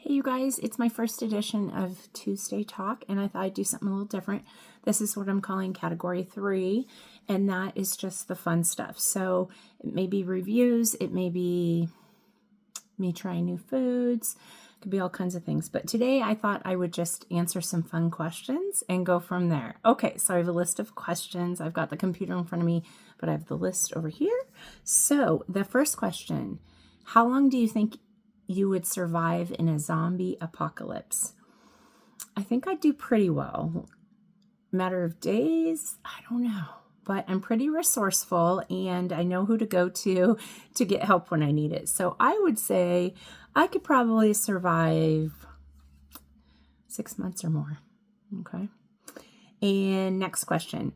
Hey you guys, it's my first edition of Tuesday Talk, and I thought I'd do something a little different. This is what I'm calling category 3, and that is just the fun stuff. So it may be reviews, it may be me trying new foods, it could be all kinds of things. But today I thought I would just answer some fun questions and go from there. Okay, so I have a list of questions. I've got the computer in front of me, but I have the list over here. So the first question, how long do you think you would survive in a zombie apocalypse? I think I'd do pretty well. Matter of days? I don't know. But I'm pretty resourceful and I know who to go to get help when I need it. So I would say I could probably survive 6 months or more. Okay. And next question.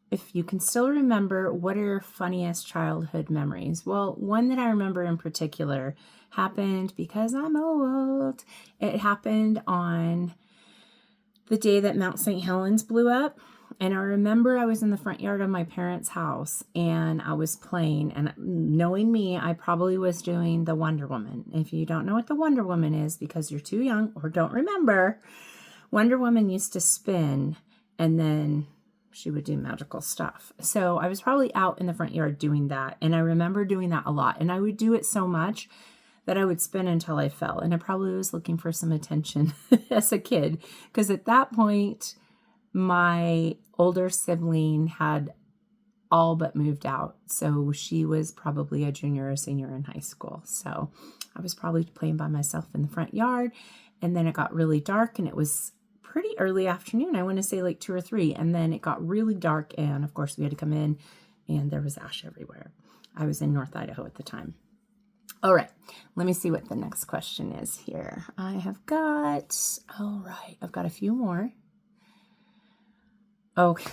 If you can still remember, what are your funniest childhood memories? Well, one that I remember in particular happened because I'm old. It happened on the day that Mount St. Helens blew up. And I remember I was in the front yard of my parents' house and I was playing. And knowing me, I probably was doing the Wonder Woman. If you don't know what the Wonder Woman is because you're too young or don't remember, Wonder Woman used to spin and then she would do magical stuff. So I was probably out in the front yard doing that. And I remember doing that a lot. And I would do it so much that I would spin until I fell. And I probably was looking for some attention as a kid. Because at that point, my older sibling had all but moved out. So she was probably a junior or senior in high school. So I was probably playing by myself in the front yard. And then it got really dark and it was pretty early afternoon. I want to say like 2 or 3. And then it got really dark. And of course we had to come in and there was ash everywhere. I was in North Idaho at the time. All right. Let me see what the next question is here. I've got a few more. Okay.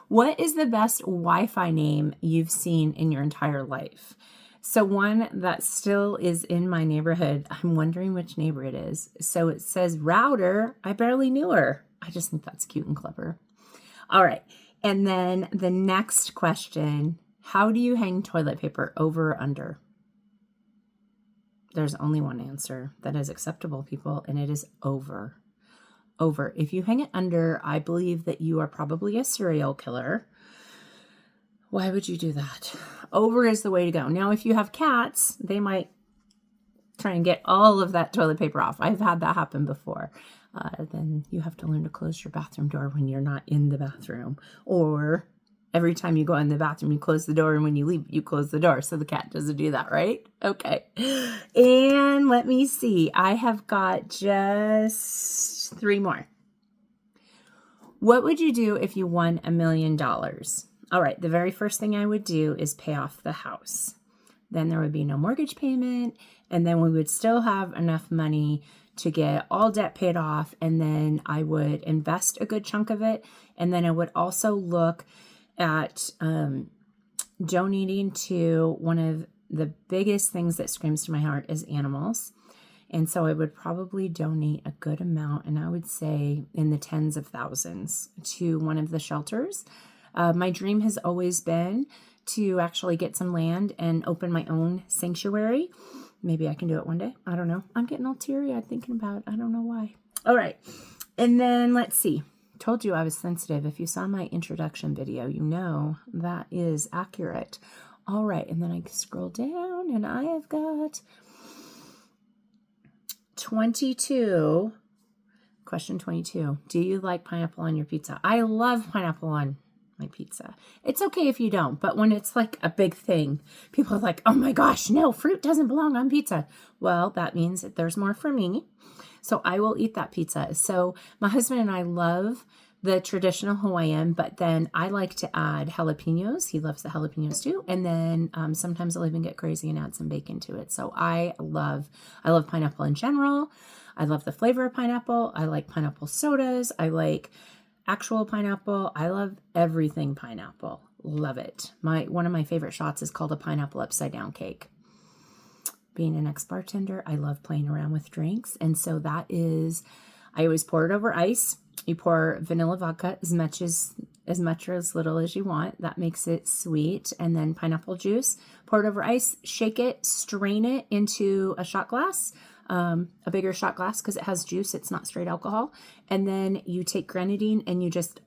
What is the best Wi-Fi name you've seen in your entire life? So one that still is in my neighborhood, I'm wondering which neighbor it is. So it says router. I barely knew her. I just think that's cute and clever. All right. And then the next question, how do you hang toilet paper, over or under? There's only one answer that is acceptable, people, and it is over. Over. If you hang it under, I believe that you are probably a serial killer. Why would you do that? Over is the way to go. Now, if you have cats, they might try and get all of that toilet paper off. I've had that happen before. Then you have to learn to close your bathroom door when you're not in the bathroom. Or every time you go in the bathroom, you close the door. And when you leave, you close the door. So the cat doesn't do that, right? Okay. And let me see. I have got just 3 more. What would you do if you won $1 million? All right, the very first thing I would do is pay off the house. Then there would be no mortgage payment, and then we would still have enough money to get all debt paid off, and then I would invest a good chunk of it, and then I would also look at donating to one of the biggest things that screams to my heart is animals. And so I would probably donate a good amount, and I would say in the tens of thousands, to one of the shelters. My dream has always been to actually get some land and open my own sanctuary. Maybe I can do it one day. I don't know. I'm getting all teary-eyed thinking about it. I don't know why. All right. And then let's see. Told you I was sensitive. If you saw my introduction video, you know that is accurate. All right. And then I scroll down and I have got 22. Question 22. Do you like pineapple on your pizza? I love pineapple on my pizza. It's okay if you don't, but when it's like a big thing, people are like, oh my gosh, no, fruit doesn't belong on pizza. Well, that means that there's more for me. So I will eat that pizza. So my husband and I love the traditional Hawaiian, but then I like to add jalapenos. He loves the jalapenos too. And then sometimes I'll even get crazy and add some bacon to it. So I love pineapple in general. I love the flavor of pineapple. I like pineapple sodas. I like actual pineapple. I love everything pineapple. Love it. One of my favorite shots is called a pineapple upside down cake. Being an ex-bartender, I love playing around with drinks. And so that is, I always pour it over ice. You pour vanilla vodka as much or as little as you want. That makes it sweet. And then pineapple juice. Pour it over ice, shake it, strain it into a shot glass. a bigger shot glass because it has juice. It's not straight alcohol. And then you take grenadine and you just,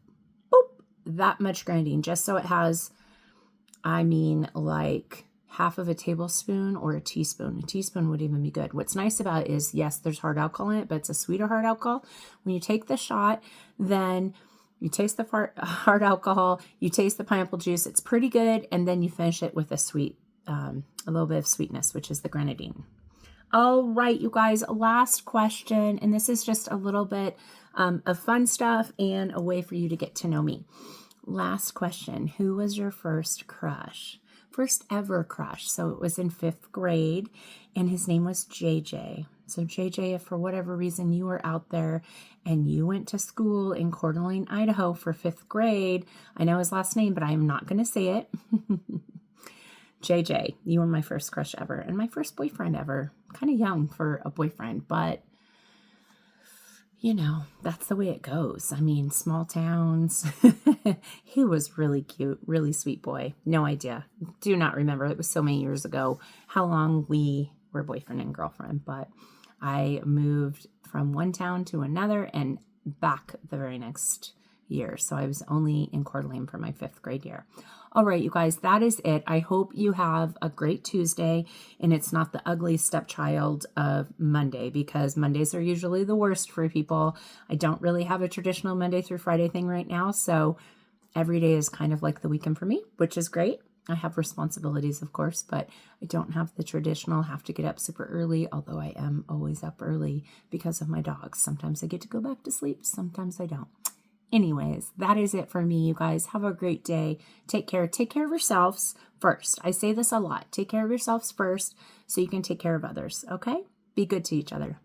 boop, that much grenadine, just so it has, I mean, like half of a tablespoon or a teaspoon. A teaspoon would even be good. What's nice about it is, yes, there's hard alcohol in it, but it's a sweeter hard alcohol. When you take the shot, then you taste the hard alcohol, you taste the pineapple juice. It's pretty good. And then you finish it with a sweet, a little bit of sweetness, which is the grenadine. All right, you guys, last question. And this is just a little bit of fun stuff and a way for you to get to know me. Last question. Who was your first crush? First ever crush. So it was in 5th grade and his name was JJ. So JJ, if for whatever reason you were out there and you went to school in Coeur d'Alene, Idaho for 5th grade, I know his last name, but I am not going to say it. JJ, you were my first crush ever and my first boyfriend ever. Kind of young for a boyfriend, but you know, that's the way it goes. I mean, small towns. He was really cute, really sweet boy. No idea. Do not remember. It was so many years ago how long we were boyfriend and girlfriend, but I moved from one town to another and back the very next year. So I was only in Coeur d'Alene for my 5th grade year. All right, you guys, that is it. I hope you have a great Tuesday and it's not the ugly stepchild of Monday, because Mondays are usually the worst for people. I don't really have a traditional Monday through Friday thing right now. So every day is kind of like the weekend for me, which is great. I have responsibilities, of course, but I don't have the traditional have to get up super early, although I am always up early because of my dogs. Sometimes I get to go back to sleep. Sometimes I don't. Anyways, that is it for me, you guys. Have a great day. Take care. Take care of yourselves first. I say this a lot. Take care of yourselves first so you can take care of others, okay? Be good to each other.